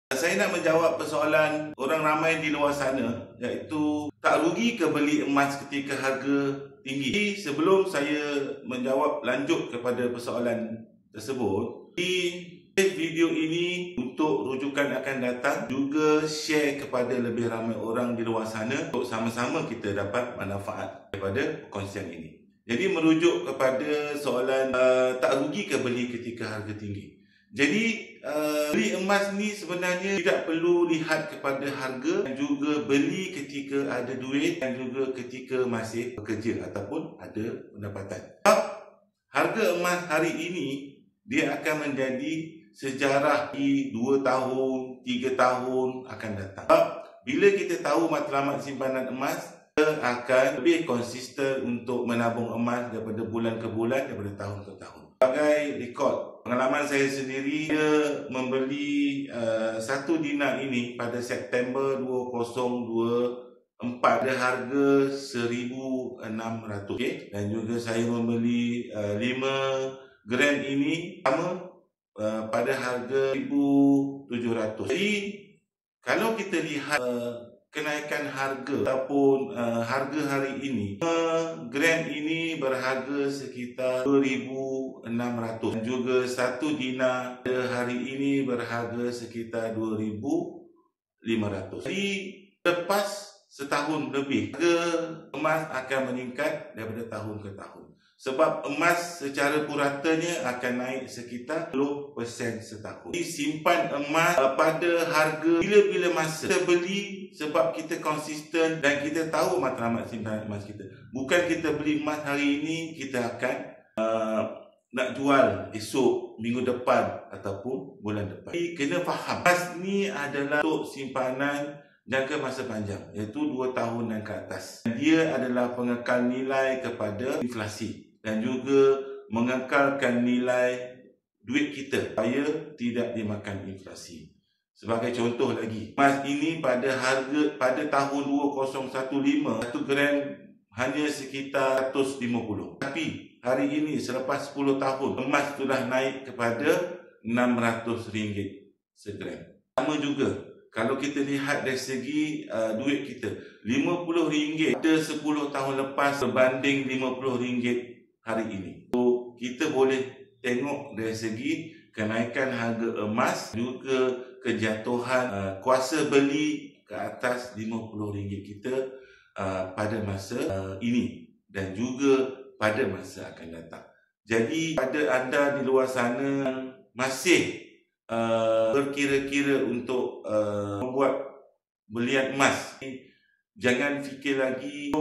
Saya nak menjawab persoalan orang ramai di luar sana, iaitu tak rugi ke beli emas ketika harga tinggi. Sebelum saya menjawab lanjut kepada persoalan tersebut, di video ini untuk rujukan akan datang juga share kepada lebih ramai orang di luar sana untuk sama-sama kita dapat manfaat daripada perkongsian ini. Jadi merujuk kepada soalan tak rugi ke beli ketika harga tinggi. Jadi beli emas ni sebenarnya tidak perlu lihat kepada harga, dan juga beli ketika ada duit dan juga ketika masih bekerja ataupun ada pendapatan. Sebab harga emas hari ini dia akan menjadi sejarah di 2 tahun, 3 tahun akan datang. Sebab bila kita tahu matlamat simpanan emas, kita akan lebih konsisten untuk menabung emas daripada bulan ke bulan, daripada tahun ke tahun. Sebagai rekod pengalaman saya sendiri, dia membeli 1 dinar ini pada September 2024 pada harga 1,600, okay? Dan juga saya membeli 5 gram ini sama pada harga 1,700. Jadi kalau kita lihat kenaikan harga ataupun harga hari ini, 5 gram ini berharga sekitar 2,600 dan juga 1 dinar hari ini berharga sekitar 2,500. Jadi lepas setahun lebih, harga emas akan meningkat daripada tahun ke tahun. Sebab emas secara puratanya akan naik sekitar 10% setahun. Jadi simpan emas pada harga bila-bila masa. Kita beli sebab kita konsisten dan kita tahu matlamat simpanan emas kita. Bukan kita beli emas hari ini, kita akan nak jual esok, minggu depan ataupun bulan depan. Jadi kena faham, emas ni adalah untuk simpanan jangka masa panjang, iaitu 2 tahun dan ke atas. Dia adalah pengekal nilai kepada inflasi dan juga mengekalkan nilai duit kita supaya tidak dimakan inflasi. Sebagai contoh lagi, emas ini pada tahun 2015, 1 gram hanya sekitar 150. Tapi hari ini selepas 10 tahun, emas sudah naik kepada RM600 segram. Sama juga kalau kita lihat dari segi duit kita, RM50 pada 10 tahun lepas berbanding RM50 hari ini. So, kita boleh tengok dari segi kenaikan harga emas, juga kejatuhan kuasa beli ke atas RM50 kita pada masa ini dan juga pada masa akan datang. Jadi pada anda di luar sana masih berkira-kira untuk membuat belian emas, jangan fikir lagi,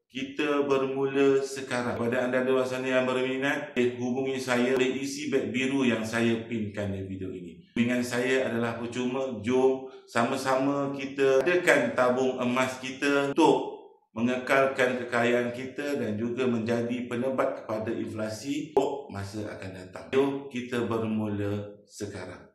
kita bermula sekarang. Kepada anda di luar sana yang berminat, hubungi saya, boleh isi beg biru yang saya pinkan di video ini. Bimbingan saya adalah percuma. Jom sama-sama kita adakan tabung emas kita untuk mengekalkan kekayaan kita dan juga menjadi penebat kepada inflasi untuk masa akan datang. Jom kita bermula sekarang.